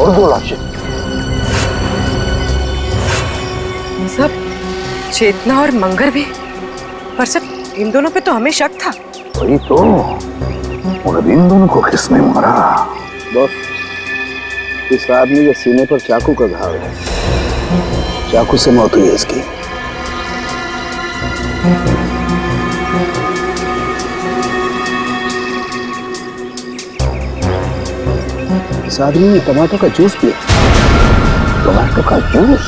और 2 लाशें। सब चेतना और मंगर भी, पर सब इन दोनों पे तो हमें शक था। वही तो, और अब इन दोनों को किसने मारा? बॉस, इस आदमी के सीने पर चाकू का घाव है, चाकू से मौत हुई है इसकी। इस आदमी ने टमाटर का जूस पिया। टमाटर का जूस?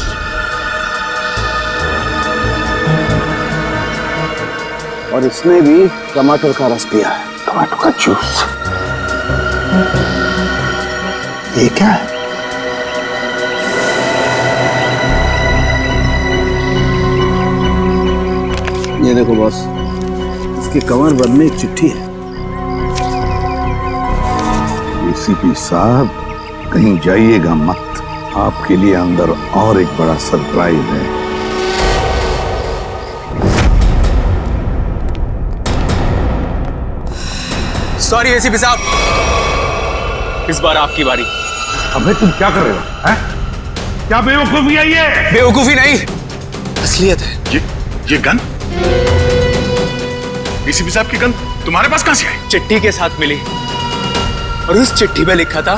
और इसने भी टमाटर का रस पिया है। टमाटर का जूस? ये क्या है? ये देखो बॉस, इसके कमर बंद में एक चिट्ठी है। एसीपी साहब, कहीं जाइएगा मत, आपके लिए अंदर और एक बड़ा सरप्राइज है। सॉरी एसीपी साहब, इस बार आपकी बारी। अबे तुम क्या कर रहे हो? हैं? क्या बेवकूफी है ये? बेवकूफी नहीं, असलियत है। ये गन? एसीपी साहब की गन तुम्हारे पास कहां से आई? चिट्ठी के साथ मिली, और उस चिट्ठी में लिखा था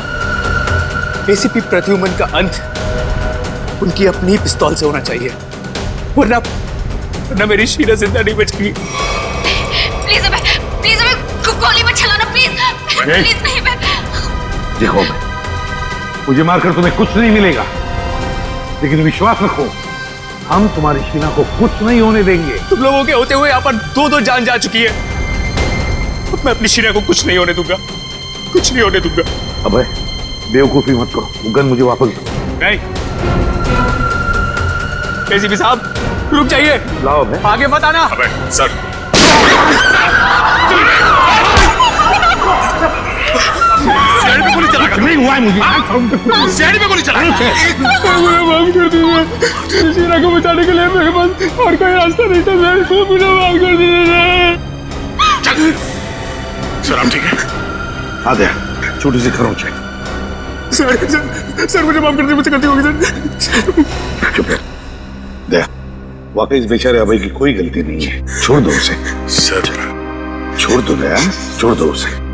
एसीपी प्रद्युमन का अंत उनकी अपनी पिस्तौल से होना चाहिए, वरना मेरी शीला जिंदा नहीं बचेगी। प्लीज हमें गोली मत चलाना, प्लीज नहीं। मैं देखो, मुझे मारकर तुम्हें कुछ नहीं मिलेगा, लेकिन विश्वास रखो, हम तुम्हारी शीना को कुछ नहीं होने देंगे। तुम लोगों के होते हुए यहाँ पर 2 जान जा चुकी है। मैं अपनी शीना को कुछ नहीं होने दूंगा, कुछ नहीं होने दूंगा। अबे बेवकूफी मत करो, वो गन मुझे वापस दो। नहीं एसीपी साहब, रुक जाइए। लाओ बे। आगे मत आना। अबे सर, सीआईडी पे गोली चला नहीं हुआ है मुझे। सीआईडी पे गोली चला। माफ कर दीजिए, शीना को बचाने के लिए मेरे पास और कोई रास्ता नहीं था। मुझे माफ कर दीजिए। सर आप ठीक है? आ दे, छोटी सी खरोंच है। सर मुझे माफ कर दीजिए, मुझसे गलती हो गई सर। चुप रह। दे, वाकई इस बेचारे अभय की कोई गलती नहीं है, छोड़ दो उसे। सर छोड़ दो दया, छोड़ दो उसे।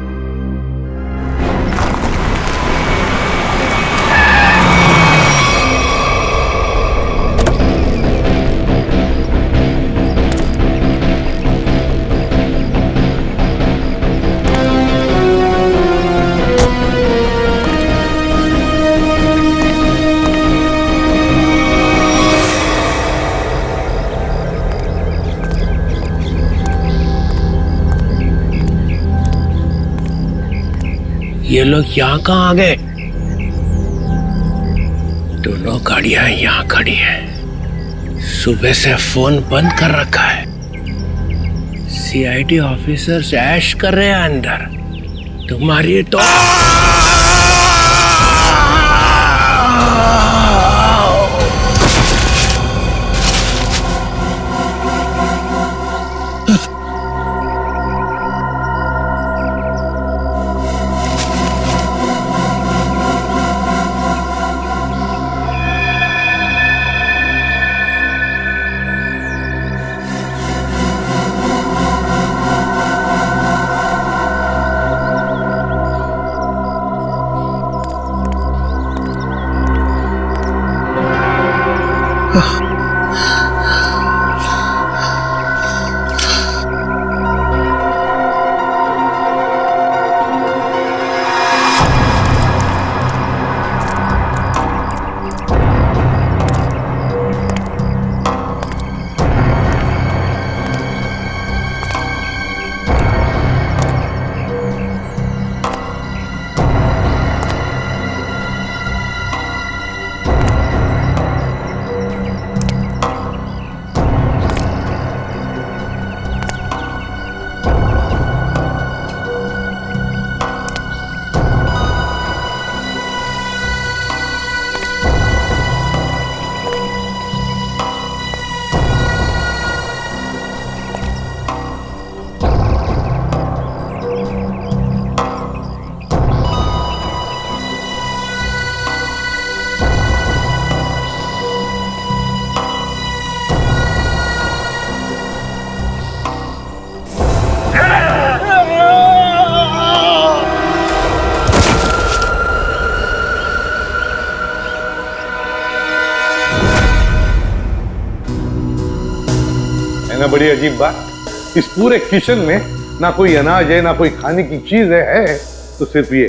ये लोग यहाँ कहाँ आ गए? दोनों गाड़ियां यहाँ खड़ी हैं। सुबह से फोन बंद कर रखा है। सीआईडी ऑफिसर्स ऐश कर रहे हैं अंदर। तुम्हारी तो ना बड़ी अजीब बात, इस पूरे किचन में ना कोई अनाज है ना कोई खाने की चीज है तो सिर्फ ये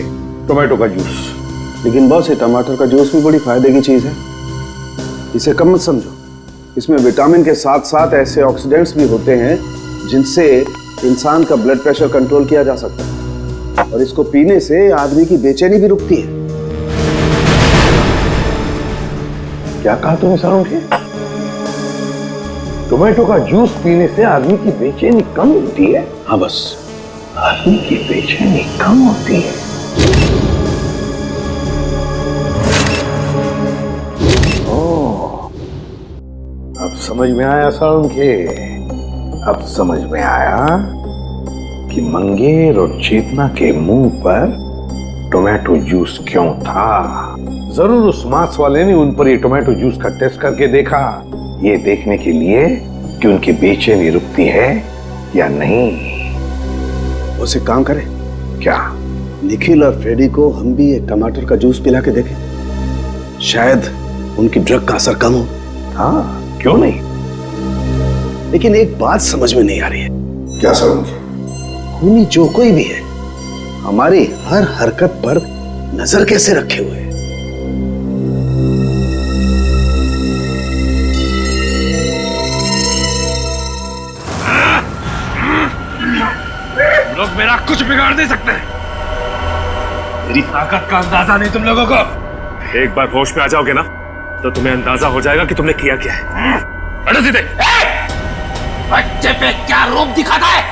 टोमेटो का जूस। लेकिन बॉस, ये टमाटर का जूस भी बड़ी फायदे की चीज है, इसे कम मत समझो। इसमें विटामिन के साथ साथ ऐसे ऑक्सीडेंट्स भी होते हैं जिनसे इंसान का ब्लड प्रेशर कंट्रोल किया जा सकता है, और इसको पीने से आदमी की बेचैनी भी रुकती है। क्या कहा तुमने सारंगी? टोमेटो का जूस पीने से आदमी की बेचैनी कम होती है? हाँ बस, आदमी की बेचैनी कम होती है। ओह, अब समझ में आया सारंगी, अब समझ में आया कि मंगेर और चेतना के मुंह पर टोमेटो जूस क्यों था। जरूर उस मांस वाले ने उन पर ये टोमेटो जूस का टेस्ट करके देखा, ये देखने के लिए कि उनकी बेचैनी रुकती है या नहीं। उसे काम करें क्या? निखिल और फ्रेडी को हम भी एक टमाटर का जूस पिला के देखें, शायद उनकी ड्रग का असर कम हो। हाँ, क्यों नहीं। लेकिन एक बात समझ में नहीं आ रही है। क्या सारंगी? खूनी जो कोई भी है हमारी हर हरकत पर नजर कैसे रखे हुए है? लोग मेरा कुछ बिगाड़ नहीं सकते। मेरी ताकत का अंदाजा नहीं तुम लोगों को। एक बार होश में आ जाओगे ना तो तुम्हें अंदाजा हो जाएगा कि तुमने किया क्या है। बैठो सीधे। बच्चे पे क्या रूप दिखाता है?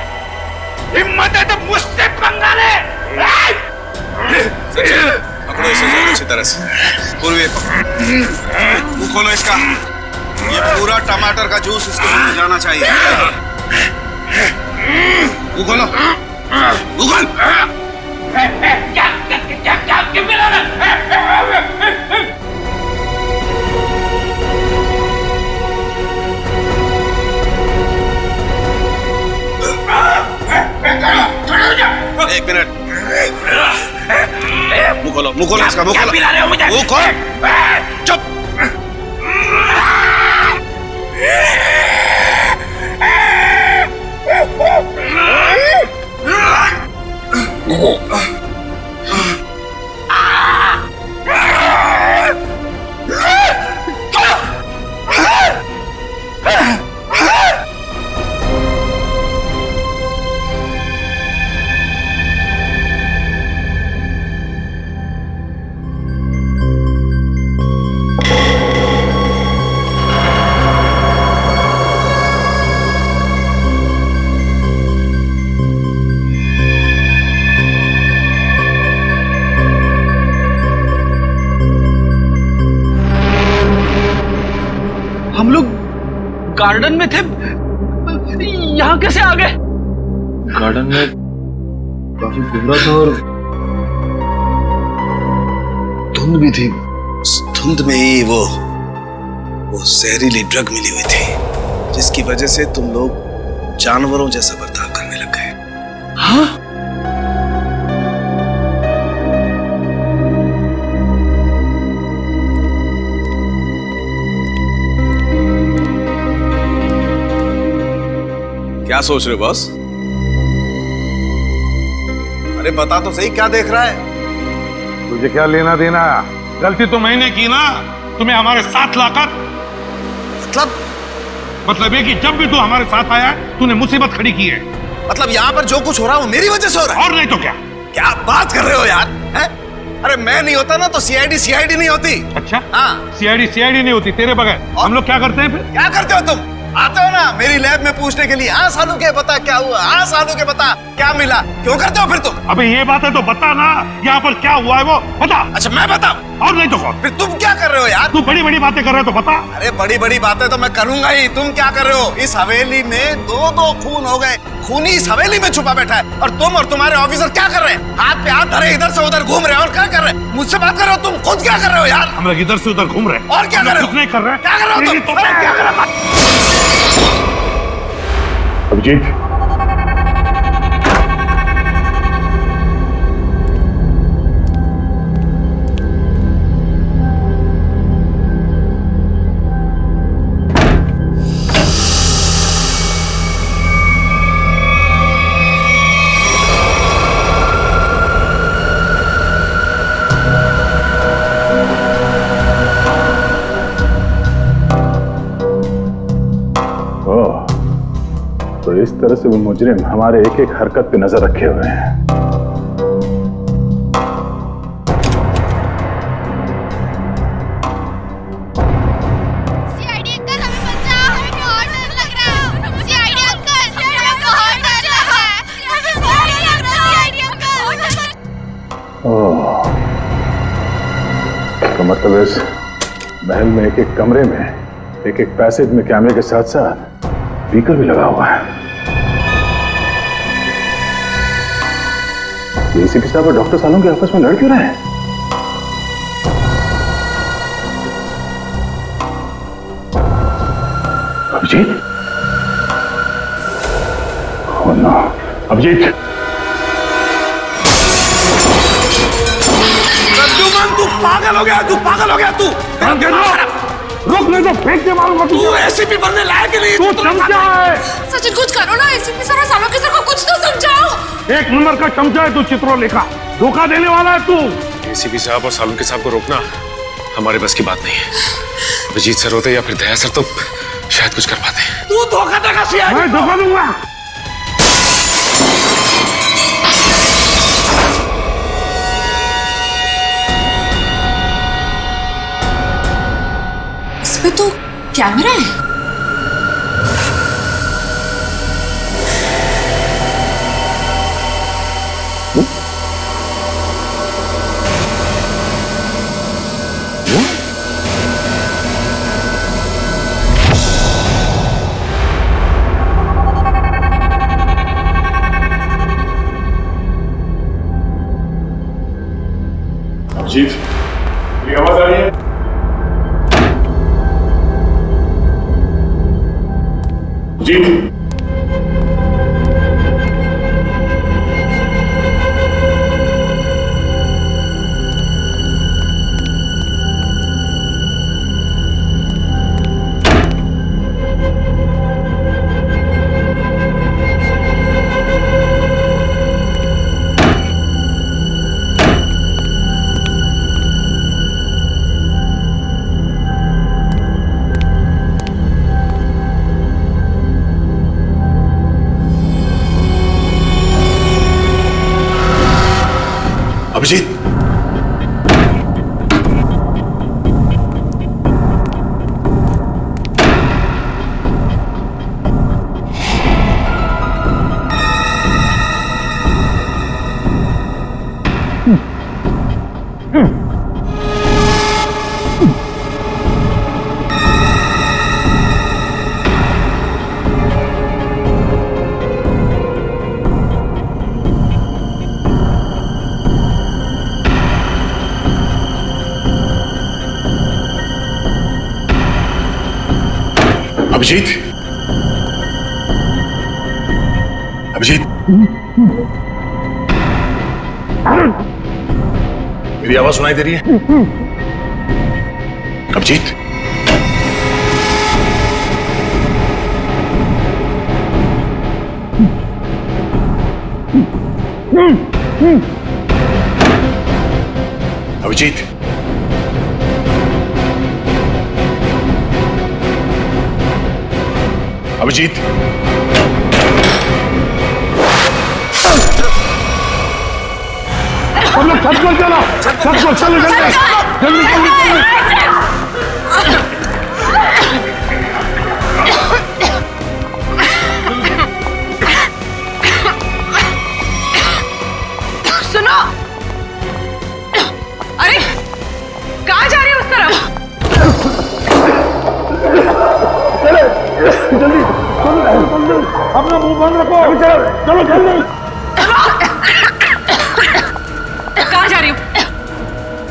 हिम्मत है तो मुझसे पंगा ले। पकड़ो इसे अच्छी तरह से। पूर्वी मुंह खोलो इसका। ये पूरा टमाटर का जूस इसके मुंह में जाना चाहिए। मुंह खोलो, मुंह खोल। क्या मिला ना? एक मिनट, मुंह खोलो इसका, मुंह खोलो, मुंह खोल। चुप। हम लोग गार्डन में थे, यहाँ कैसे आ गए? गार्डन में काफी कोहरा था और धुंध भी थी। धुंध में ही वो जहरीली ड्रग मिली हुई थी, जिसकी वजह से तुम लोग जानवरों जैसा बर्ताव करने लग गए। हाँ? क्या सोच रहे हो बॉस? अरे बता तो सही, क्या देख रहा है? तुझे क्या लेना देना? गलती तो मैंने की ना, तुम्हें हमारे साथ लाकर। मतलब ये कि जब भी तू हमारे साथ आया है तूने मुसीबत खड़ी की है। मतलब यहाँ पर जो कुछ हो रहा है वो मेरी वजह से हो रहा है? और नहीं तो क्या? क्या बात कर रहे हो यार? है? अरे मैं नहीं होता ना तो सीआईडी नहीं होती। अच्छा? हाँ। सीआईडी नहीं होती तेरे बगैर। हम लोग क्या करते हैं फिर? क्या करते हो तुम? आते हो ना मेरी लैब में पूछने के लिए, हाँ सालू के बता क्या हुआ, हाँ सालू के बता क्या मिला। क्यों करते हो फिर तुम? अबे ये बात है तो बता ना, यहाँ पर क्या हुआ है वो बता। अच्छा मैं बताऊं? और नहीं तो कौन? फिर तुम क्या कर रहे हो यार? तू बड़ी बड़ी बातें कर रहे हो तो बता। अरे बड़ी बड़ी बातें तो मैं करूंगा ही, तुम क्या कर रहे हो? इस हवेली में दो खून हो गए, खूनी इस हवेली में छुपा बैठा है, और तुम और तुम्हारे ऑफिसर क्या कर रहे हैं? हाथ पे हाथ धरे इधर से उधर घूम रहे हो, और क्या कर रहे हैं? मुझसे बात कर रहे हो? तुम खुद क्या कर रहे हो यार? हम लोग इधर से उधर घूम रहे हैं। और क्या कर रहे हो? कुछ नहीं कर रहे हैं। क्या कर रहे हो तुम? अरे क्या कर रहे हो? अभिजीत, इस तरह से वो मुजरिम हमारे एक एक हरकत पे नजर रखे हुए हैं। सीआईडी अंकल हमें बचाओ, हमें बहुत डर लग रहा है। सीआईडी अंकल हमें बहुत डर लग रहा है। हमें बहुत डर लग रहा है सीआईडी अंकल। ओह, तो मतलब इस महल में एक एक कमरे में एक एक पैसेज में कैमरे के साथ साथ स्पीकर भी लगा हुआ है। एसीपी साहब और डॉक्टर सालों के आपस में लड़ क्यों रहे हैं? अभिजीत? Oh no, Abhijeet! प्रद्युमन, तू पागल हो गया, तू पागल हो गया, तू रुक, नहीं तो फेंक के मारूंगा। तू एसीपी बनने लायक नहीं। तू चमचा है। सचिन कुछ करो ना, एसीपी सर और सालों के सर को कुछ तो समझाओ। एक नंबर का चमचा है तू, चित्रोलेखा। धोखा देने वाला है तू। एसीपी साहब और सालुंके साहब को रोकना हमारे बस की बात नहीं है। अभिजीत सर होते या फिर दया सर तो शायद कुछ कर पाते। तू धोखा देगा सीआईडी। मैं धोखा दूंगा। इसमें तो कैमरा है। अभिजीत, मेरी आवाज आ रही है? अभिजीत! अभिजीत! अभिजीत! अभिजीत! मेरी आवाज सुनाई दे रही है? अभिजीत! अभिजीत! अभिजीत! हम लोग छत पर चलो, छत पर चलो, जल्दी जल्दी जल्दी जल्दी। सुनो, अरे कहाँ जा रही हो उस तरफ? जल्दी अपना मुंह बंद रखो। चलो जल्दी। कहाँ जा रही हो?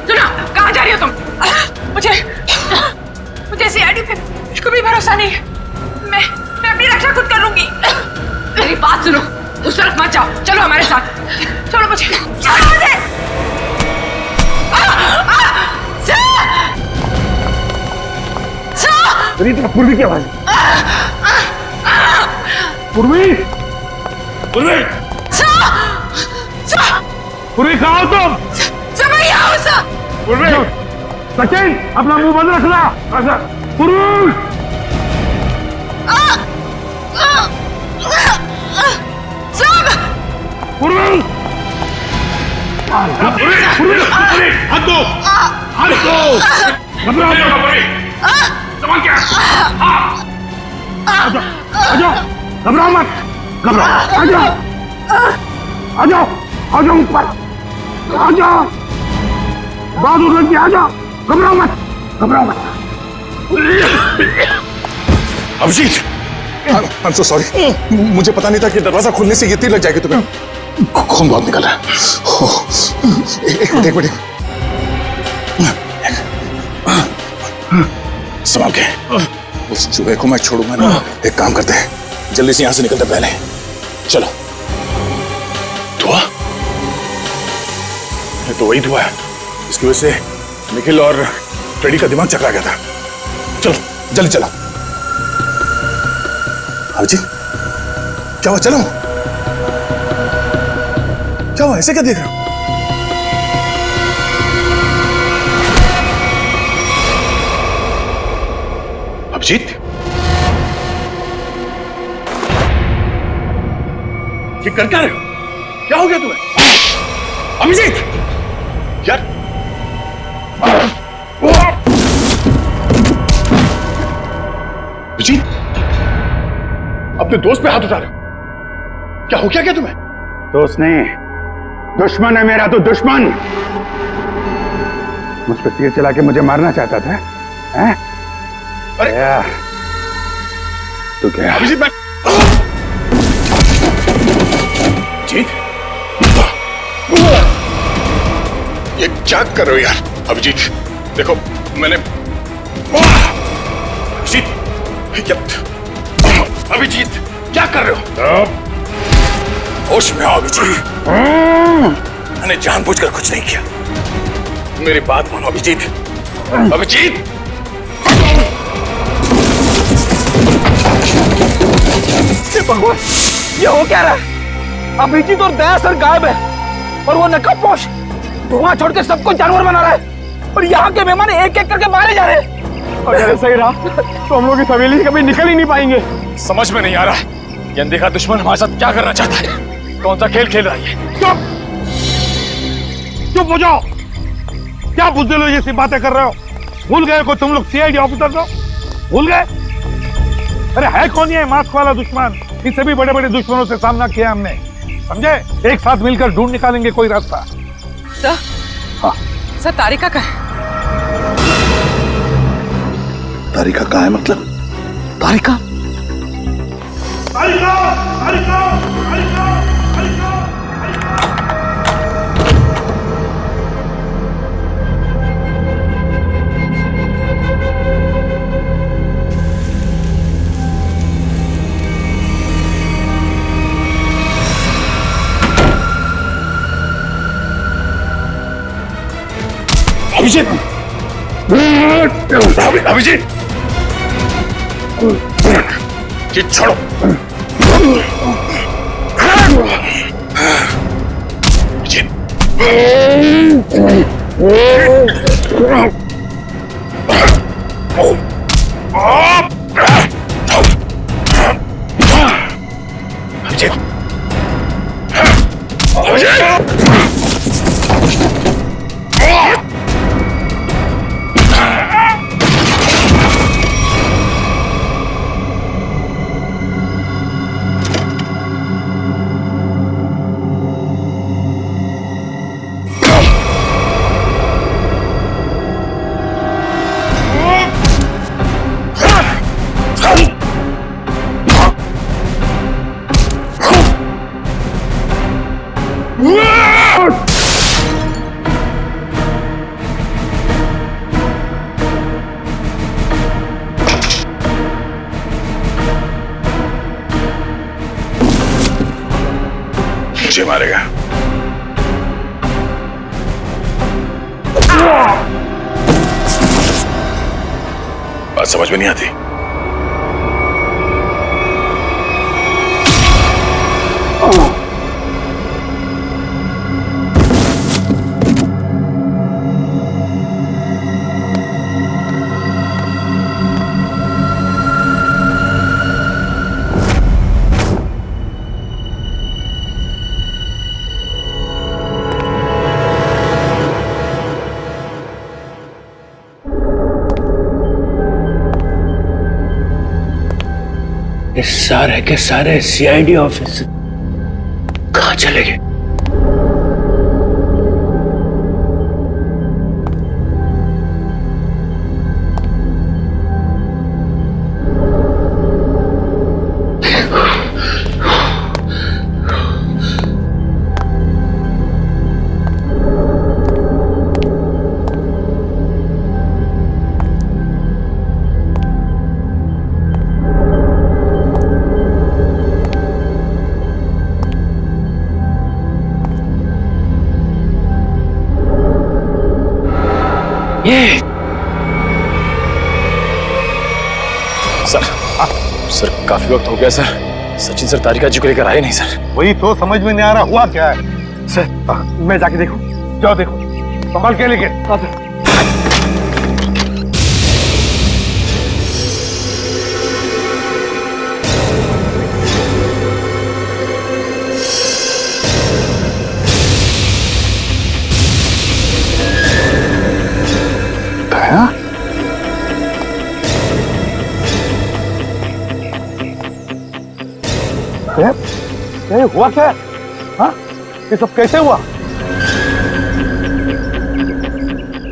सुनो, कहाँ जा रही हो तुम? मुझे सीआईडी पे कुछ भी भरोसा नहीं है। मैं अपनी रक्षा खुद कर लूंगी। मेरी बात सुनो, उस तरफ मत जाओ, चलो हमारे साथ। चलो मुझे पूर्वी की आवाज। पूर्वी! पूर्वी! पूर्वी कहाँ हो तुम? पूर्वी! सचिन, अपना मुंह बंद रखना। पूर्वी! घबराओ मत, घबराओ, आ जाओ, आ जाओ, आ जाओ ऊपर, आ जाओ, बहादुर लड़की आ जाओ, घबराओ मत, घबराओ मत। अभिजीत, I'm so sorry, मुझे पता नहीं था कि दरवाजा खोलने से ये तीर लग जाएगी तुम्हें। खून बहुत निकल रहा है। एक मिनट, संभाल के। उस चूहे को मैं छोड़ूंगा ना। एक काम करते हैं, जल्दी से यहां से निकलते पहले चलो। धुआं? तो वही धुआं है, इसकी वजह से निखिल और फ्रेडी का दिमाग चकरा गया था। चलो जल्दी चला। अभिजीत, क्या हुआ? चलो, क्या हुआ? ऐसे क्या देख रहे हो? अभिजीत, ये कर क्या रहे हो? क्या हो गया तुम्हें? अभिजीत, यार अभिजीत, अपने दोस्त पे हाथ उठा रहे हो? क्या हो क्या तुम्हें? दोस्त नहीं, दुश्मन है मेरा तो दुश्मन। मुझ पर तीर चला के मुझे मारना चाहता था, हैं? अरे तो क्या? अभिजीत, मैं अभिजीत, ये क्या कर रहे हो यार? अभिजीत देखो, मैंने अभिजीत क्या कर रहे हो? होश में आओ अभिजीत, मैंने जानबूझकर कुछ नहीं किया। मेरी बात मानो अभिजीत। अभिजीत, भगवान, ये हो क्या रहा है? अभिजीत और दया सर गायब है और वो नकाबपोश धुआं छोड़ के सबको जानवर बना रहा है और यहाँ के मेहमान एक एक करके मारे जा रहे हैं। अगर ऐसा ही रहा तो हम लोग इस हवेली से कभी निकल ही नहीं पाएंगे। समझ में नहीं आ रहा है, ये अनदेखा दुश्मन हमारे साथ क्या करना चाहता है? कौन सा खेल खेल रहा है? चुप, चुप हो जाओ। क्या बुद्धि लो जैसी बातें कर रहे हो? भूल गए को तुम लोग सीआईडी ऑफिसर हो? भूल गए? अरे है कौन ये मास्क वाला दुश्मन? इससे भी बड़े बड़े दुश्मनों से सामना किया हमने, समझे? एक साथ मिलकर ढूंढ निकालेंगे कोई रास्ता। सर, हाँ सर तारिका का है। तारिका कहाँ है? मतलब तारिका? तारिका, तारिका, तारिका, तारिका। अभिजीत, अभिजीत, ये छोड़ो। अभिजीत, मुझे मारेगा। बात समझ में नहीं आती। ये सारे के सारे सीआईडी ऑफिस कहां चले गए? ये सर काफी वक्त हो गया सर। सचिन सर तारिका जी को लेकर आए नहीं सर। वही तो समझ में नहीं आ रहा हुआ क्या है। सर मैं जाके देखूं? जाओ देखो, संभाल के लेके। हाँ सर। दया, हुआ क्या? हाँ, ये सब कैसे हुआ?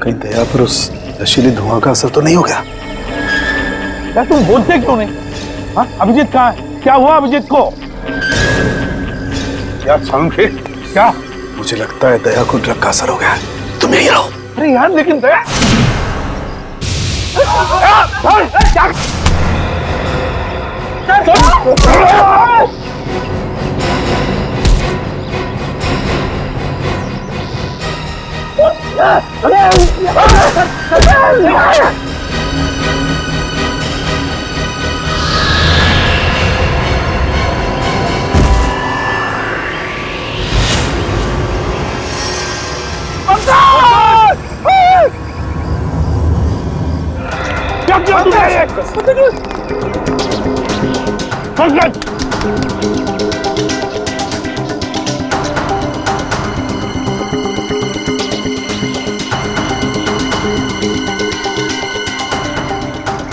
कहीं दया पर उस नशीली धुआं का असर तो नहीं हो गया? यार तुम बोलते क्यों नहीं? हाँ, अभिजीत कहाँ है? क्या हुआ अभिजीत को? यार सालुंखे, क्या? मुझे लगता है दया को ड्रग का असर हो गया। तुम यहीं रहो। अरे यार लेकिन दया क्या किया तुमने?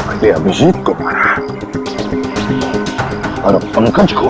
मैंने अभिजीत को मारा और पंकज को।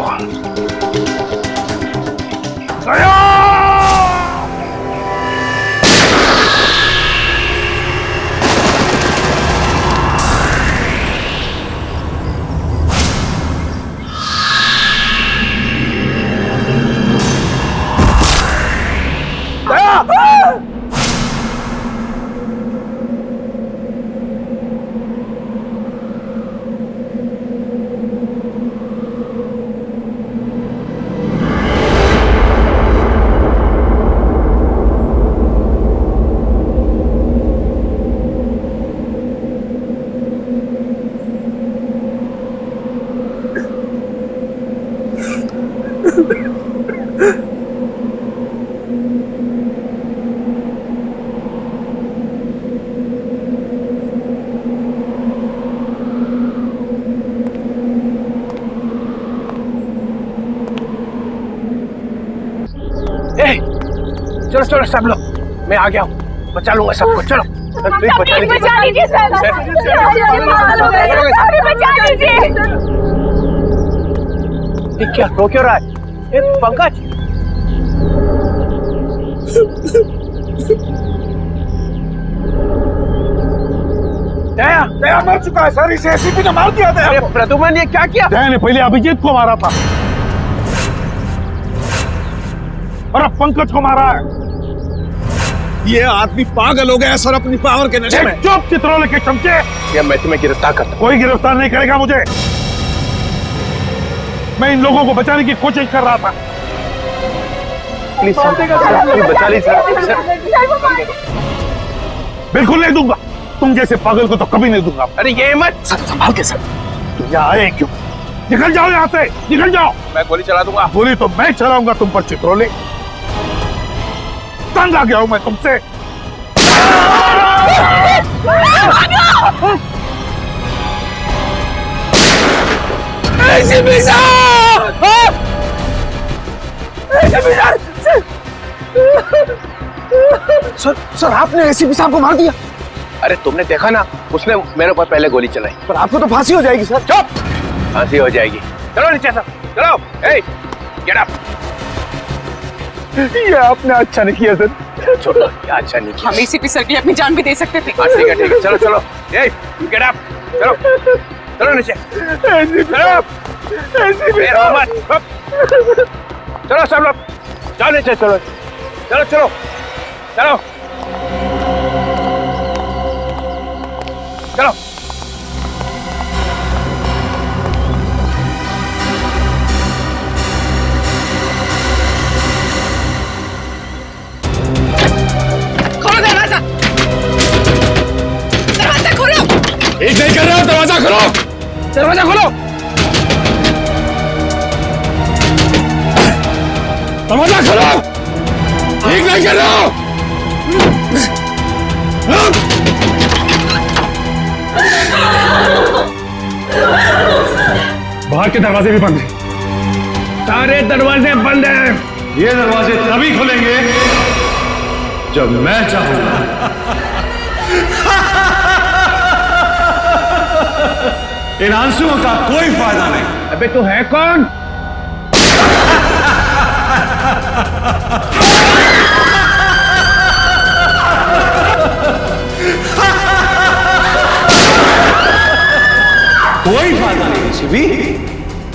चलो चलो सब लोग, मैं आ गया हूँ, बचा लूंगा सबको। चलो बचा लीजिए सर, बचा लीजिए। ये क्या रो क्यों रहा है? ए, पंकज दया, दया मर चुका है सर। इसे एसीपी ने मार दिया दया को। प्रद्युमन ये क्या किया? दया ने पहले अभिजीत को मारा था और अब पंकज को मारा है। ये आदमी पागल हो गया सर अपनी पावर के नशे में। चुप चित्रोले के चमचे। या मैं तुम्हें गिरफ्तार करता हूं। कोई गिरफ्तार नहीं करेगा मुझे। मैं इन लोगों को बचाने की कोशिश कर रहा था। प्लीज बचा लीजिए। बिल्कुल नहीं दूंगा। तुम जैसे पागल को तो कभी नहीं दूंगा। अरे ये मत सर संभाल के सर। तुम यहाँ आए क्यों? निकल जाओ यहाँ से, निकल जाओ। मैं गोली चला दूंगा। गोली तो मैं चलाऊंगा तुम पर चित्रोले। तंग आ गया हूं मैं तुमसे। सर आपने एसीपी साहब को मार दिया। अरे तुमने देखा ना, उसने मेरे ऊपर पहले गोली चलाई। पर आपको तो फांसी हो जाएगी सर। चुप। फांसी हो जाएगी। चलो नीचे सब, चलो। ए, गेट अप। ये आपने अच्छा नहीं किया सर। छोड़ो, क्या अच्छा नहीं किया। हम एसीपी सर की अपनी जान भी दे सकते थे। हाँ, ठीक है, चलो चलो। ए, गेट अप, चलो चलो नीचे, चलो। ए, मोहम्मद, चलो सब लोग, जाओ नीचे, चलो चलो चलो चलो चलो। खोलो दरवाजा, दरवाजा खोलो। एक नहीं कर रहा हूं, दरवाजा खोलो, दरवाजा खोलो। दरवाजा खोलो, ठीक नहीं कर रहा हूं। बाहर के दरवाजे भी बंद हैं। सारे दरवाजे बंद हैं। ये दरवाजे तभी खुलेंगे जब मैं चाहूंगा। इन आंसुओं का कोई फायदा नहीं। अबे तू है कौन? कोई फायदा नहीं शिवी,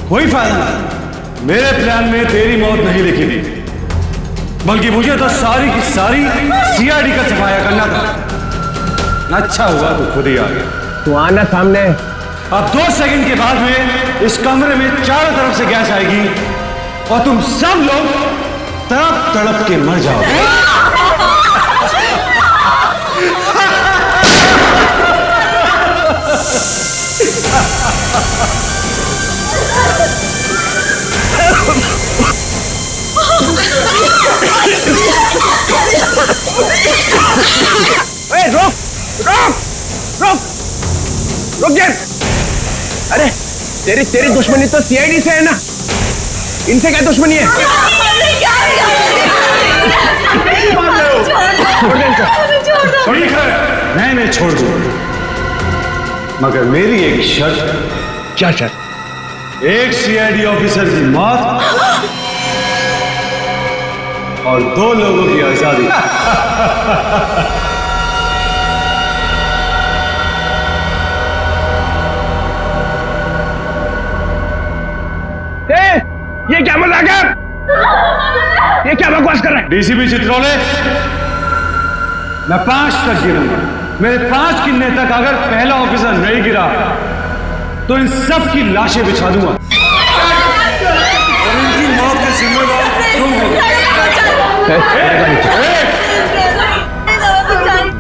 कोई फायदा नहीं। मेरे प्लान में तेरी मौत नहीं लिखी थी, बल्कि मुझे तो सारी की सारी सीआईडी का सफाया करना था। अच्छा हुआ तू खुद ही आ गया। तू आना सामने। अब 2 सेकंड के बाद में इस कमरे में चारों तरफ से गैस आएगी और तुम सब लोग तड़प तड़प के मर जाओगे। रुक रुक रुक रुक जा। अरे तेरी दुश्मनी तो सीआईडी से है ना, इनसे क्या दुश्मनी है? ठीक है, मैं छोड़ दूंगा, मगर मेरी एक शर्त। क्या शर्त? एक सीआईडी ऑफिसर की मौत और 2 लोगों की आजादी। ये क्या मजाक है? ये क्या बकवास कर रहा है? डीसीपी चित्रोले, मैं 5 तक गिरूंगा। मेरे 5 गिनने तक अगर पहला ऑफिसर नहीं गिरा तो इन सब की लाशें बिछा दूंगा और इनकी मौत के जिम्मेदार तुम हो।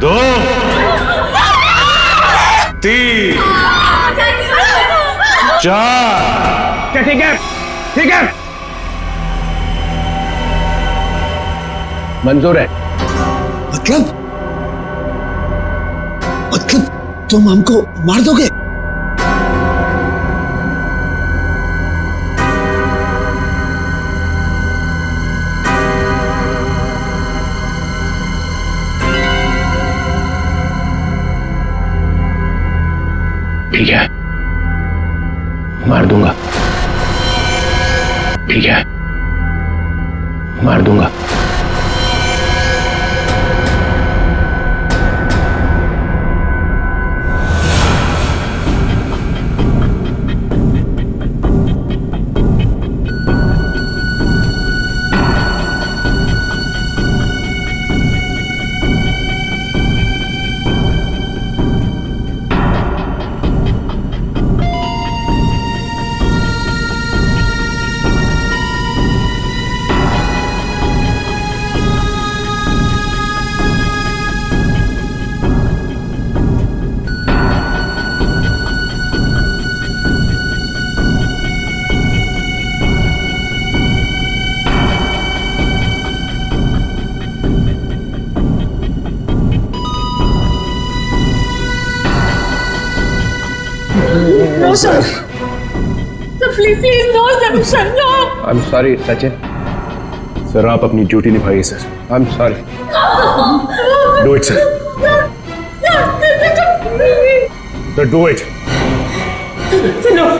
2 3 4। ठीक है, ठीक है, मंजूर है। मतलब तुम हमको मार दोगे? ठीक है, मार दूंगा। ठीक है, मार दूंगा। No, sir. Sir, please, no, sir, no. I'm sorry, Sachin. Sir आप अपनी ड्यूटी निभाइए sir. I'm sorry. Do it, sir. Sir, Then do it. no.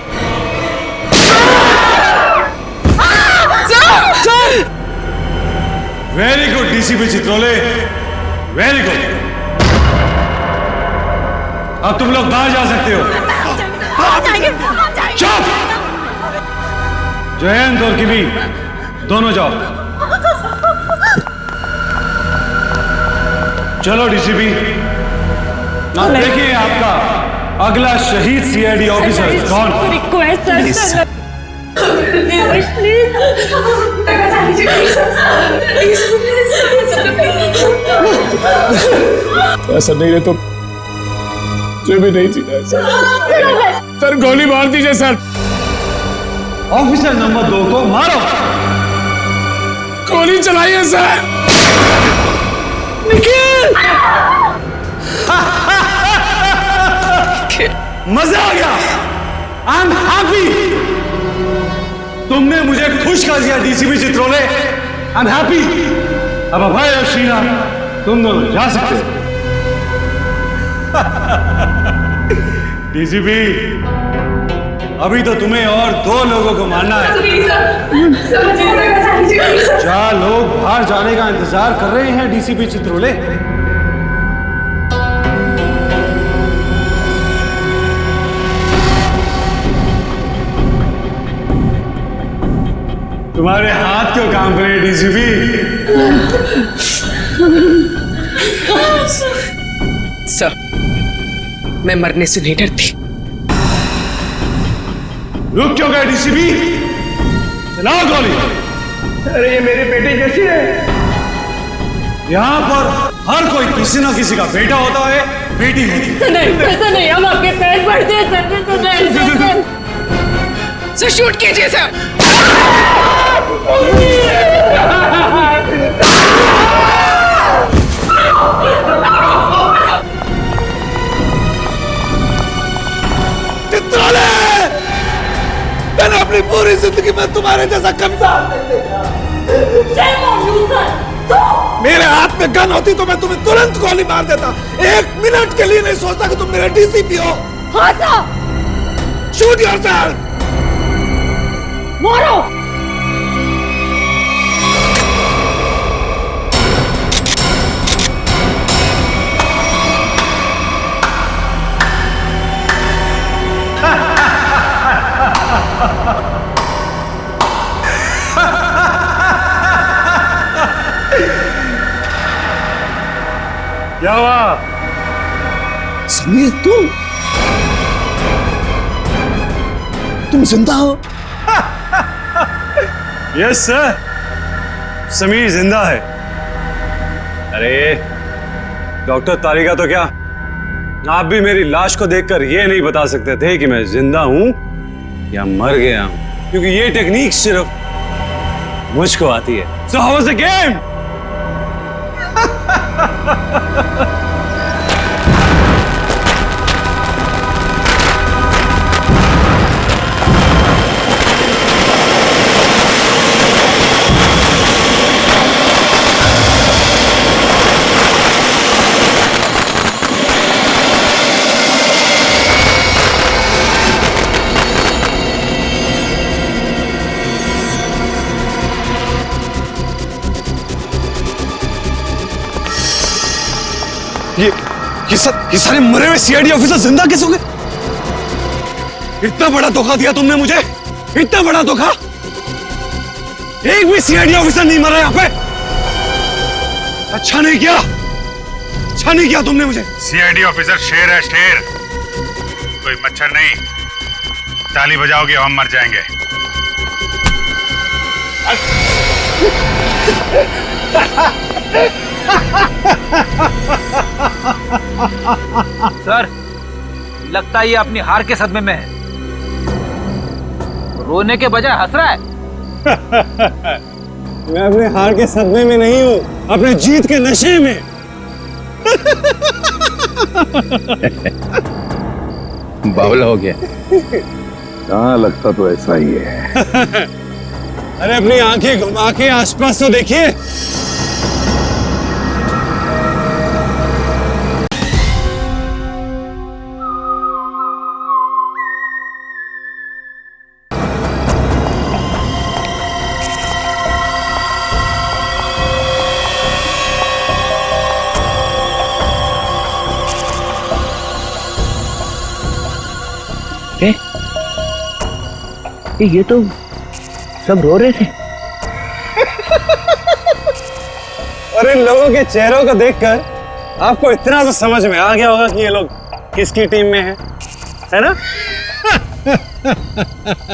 Very good DCP Chitrole, very good. अब तुम लोग बाहर जा सकते हो। चुप! जयंत और किमी दोनों जाओ। चलो डीसीपी, अब देखिए आपका अगला शहीद सीआईडी ऑफिसर कौन। रिक्वेस्ट सर, ऐसा नहीं है तो मुझे भी नहीं जीना है सर, गोली मार दीजिए सर। ऑफिसर नंबर 2 को मारो। गोली चलाइए सर। मजा आ गया। I am happy. तुमने मुझे खुश कर दिया DCP Chitrole. I am happy. अब अभय और शीना तुम दोनों जा सकते हो। डीसीपी, अभी तो तुम्हें और 2 लोगों को मारना है। 4 लोग बाहर जाने का इंतजार कर रहे हैं डीसीपी चित्रोले। तुम्हारे हाथ क्यों काम करे डीसीपी? सर, मैं मरने से नहीं डरती। रुक क्यों गए डीसीपी? चलाओ गोली। अरे ये मेरी बेटी कैसी है? यहाँ पर हर कोई किसी ना किसी का बेटा होता है, बेटी होती है। नहीं, ऐसा नहीं, हम आपके पैर पड़ते हैं सर। सर शूट कीजिए सर। चित्रोले, मैंने अपनी पूरी जिंदगी में तुम्हारे जैसा कमजोर नहीं देखा। मेरे हाथ में गन होती तो मैं तुम्हें तुरंत गोली मार देता। 1 मिनट के लिए नहीं सोचता कि तुम मेरे डीसीपी हो। हाँ सर। Shoot yourself. मारो। क्या हुआ? समीर, तुम जिंदा हो? यस सर, समीर जिंदा है। अरे डॉक्टर तारिका तो क्या आप भी मेरी लाश को देखकर ये नहीं बता सकते थे कि मैं जिंदा हूं या मर गया हूं, क्योंकि ये टेक्निक सिर्फ मुझको आती है। So how was the game? ये सारे मरे हुए सीआईडी ऑफिसर जिंदा कैसे हो गए? इतना बड़ा धोखा दिया तुमने मुझे, इतना बड़ा धोखा। एक भी सीआईडी ऑफिसर नहीं मरा यहाँ पे। अच्छा नहीं किया तुमने मुझे। सीआईडी ऑफिसर शेर है, शेर, कोई मच्छर नहीं। ताली बजाओगे हम मर जाएंगे। सर, लगता है ये अपनी हार के सदमे में है। रोने के बजाय हंस रहा है। मैं अपने हार के सदमे में नहीं हूं, अपने जीत के नशे में। बावला हो गया। हाँ, लगता तो ऐसा ही है। अरे अपनी आंखें घुमा के आसपास तो देखिए। ये तो सब रो रहे थे। और इन लोगों के चेहरों को देखकर आपको इतना तो समझ में आ गया होगा कि ये लोग किसकी टीम में है ना?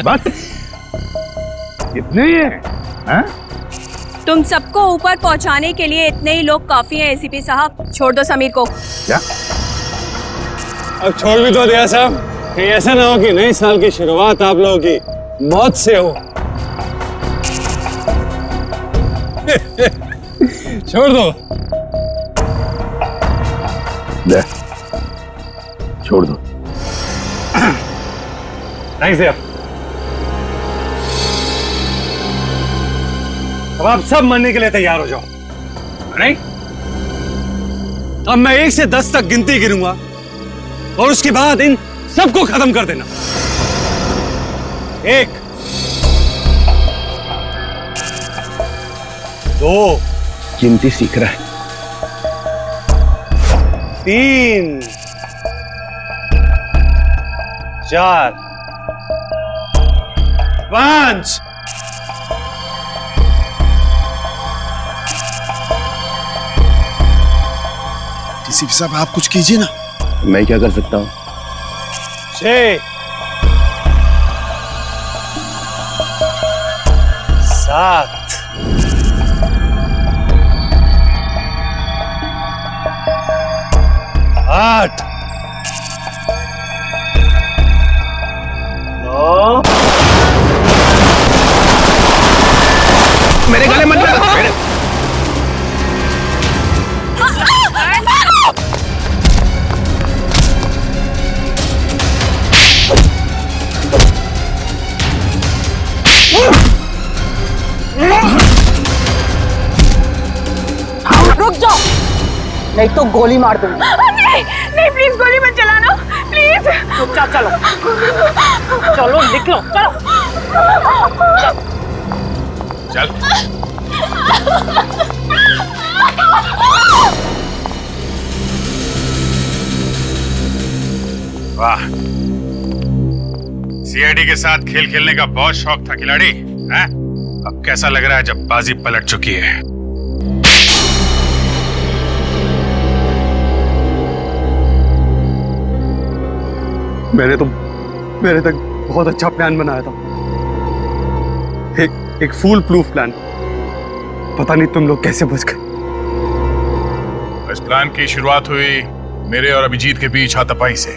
बस इतने ही है, हाँ? तुम सबको ऊपर पहुंचाने के लिए इतने ही लोग काफी हैं एसीपी साहब। छोड़ दो समीर को। क्या? अब छोड़ भी तो दिया साहब, कहीं ऐसा ना हो कि नए साल की शुरुआत आप लोगों की मौत से हो। छोड़ दो। ले, छोड़ दो। थैंक्स यार। अब आप सब मरने के लिए तैयार हो जाओ, नहीं? अब मैं 1 से 10 तक गिनती गिनूंगा और उसके बाद इन सबको खत्म कर देना। 1 2 गिनती सीख रहा है। 3 4 5 डीसीपी साहब आप कुछ कीजिए ना। मैं क्या कर सकता हूँ? 6 7 8 9 मेरे गले मत लगा। रुक जाओ, नहीं तो गोली मार दूंगी। नहीं नहीं, प्लीज गोली मत चलाना, प्लीज। चलो चलो निकलो, चलो चल। वाह, सीआईडी के साथ खेल खेलने का बहुत शौक था खिलाड़ी, हैं? अब कैसा लग रहा है जब बाजी पलट चुकी है? मैंने तक बहुत अच्छा प्लान बनाया था, एक फूल प्रूफ प्लान। पता नहीं तुम लोग कैसे बच गए। इस प्लान की शुरुआत हुई मेरे और अभिजीत के बीच हाथापाई से।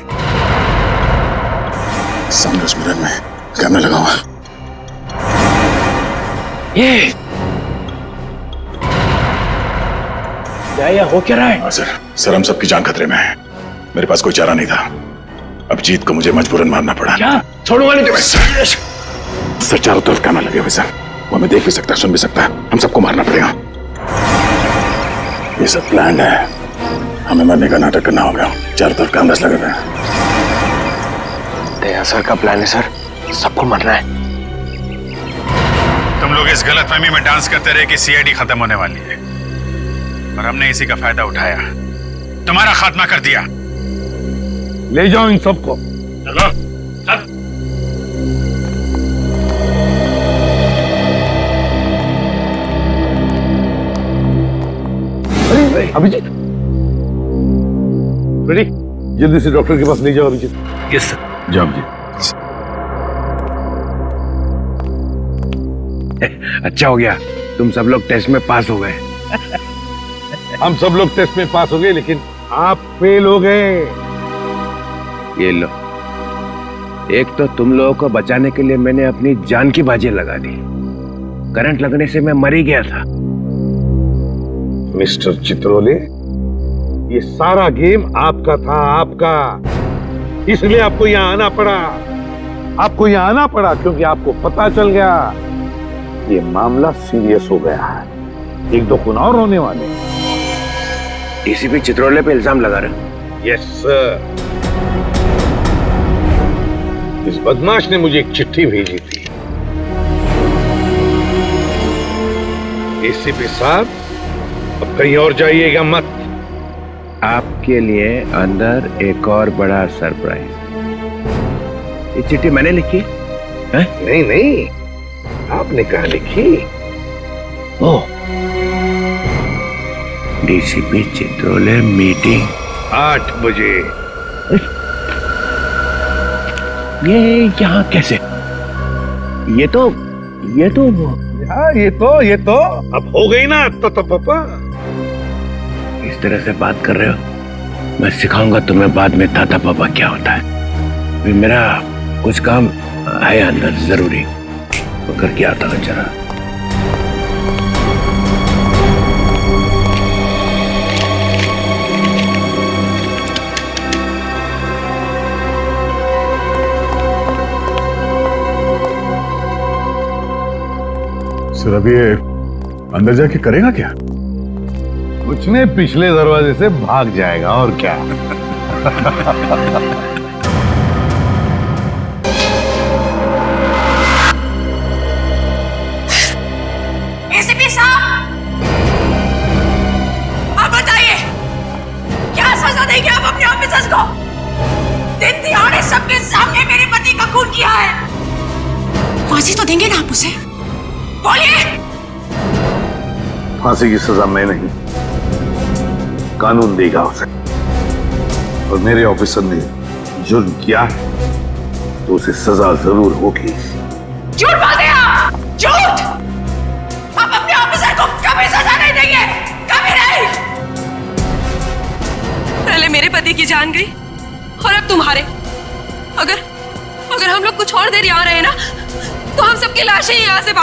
सामने उस मिरर में कैमरा लगा हुआ। ये क्या हो क्या रहा है? सर हम सबकी जान खतरे में है। मेरे पास कोई चारा नहीं था। अभिजीत को मुझे मजबूरन मारना पड़ा। क्या? छोड़ूंगा नहीं तुम्हें। सर चारों तरफ कैमरा लगे हुए सर, वो हमें देख भी सकता है, सुन भी सकता है। हम सबको मारना पड़ेगा। ये सब प्लान है, हमें मरने का नाटक करना होगा। चारों तरफ कैमरास लगे हुए हैं। दया सर का प्लान है सर, सबको मरना है। तुम लोग इस गलतफहमी में डांस करते रहे कि सीआईडी खत्म होने वाली है, और हमने इसी का फायदा उठाया, तुम्हारा खात्मा कर दिया। ले जाओ इन सबको। चलो चल। अरे अभिजीत, रेडी? जल्दी से डॉक्टर के पास ले जाओ अभिजीत। Yes sir. जाओ अभिजीत। अच्छा हो गया तुम सब लोग टेस्ट में पास हो गए। हम सब लोग टेस्ट में पास हो गए, लेकिन आप फेल हो गए। ये लो, एक तो तुम लोगों को बचाने के लिए मैंने अपनी जान की बाजी लगा दी। करंट लगने से मैं मर ही गया था। मिस्टर चित्रोले, ये सारा गेम आपका था, आपका। इसलिए आपको यहाँ आना पड़ा। आपको यहाँ आना पड़ा क्योंकि आपको पता चल गया ये मामला सीरियस हो गया है। 1-2 खून और होने वाले। डीसीपी चित्रोले पे इल्जाम लगा रहे? Yes sir. इस बदमाश ने मुझे एक चिट्ठी भेजी थी। एसीपी साहब, अब कहीं और जाइएगा मत। आपके लिए अंदर एक और बड़ा सरप्राइज। ये चिट्ठी मैंने लिखी, नहीं नहीं, आपने कहा लिखी? ओ डीसीपी चित्रोले मीटिंग 8 बजे। ये यहाँ कैसे? ये तो हाँ, ये तो अब हो गई ना तो पापा। इस तरह से बात कर रहे हो, मैं सिखाऊंगा तुम्हें बाद में ताता पापा क्या होता है। अभी मेरा कुछ काम है अंदर जरूरी, वो करके आता हूँ जरा। सर अब ये अंदर जाके करेगा क्या? कुछ नहीं, पिछले दरवाजे से भाग जाएगा और क्या। एसीपी साहब, आप बताइए क्या सजा देंगे आप अपने ऑफिसर्स को? दिन दिहाड़े सबके सामने मेरे पति का खून किया है, फांसी तो देंगे ना आप उसे? बोलिए। फांसी की सजा मैं नहीं, कानून देगा उसे। और मेरे ऑफिसर ने जुर्म किया तो उसे सजा जरूर होगी। झूठ बोलते हैं आप, झूठ! आप अपने ऑफिसर को कभी सजा नहीं देंगे, कभी नहीं। पहले मेरे पति की जान गई और अब तुम्हारे। अगर हम लोग कुछ और देर यहाँ रहे ना तो हम सबकी लाशें यहाँ से बाहर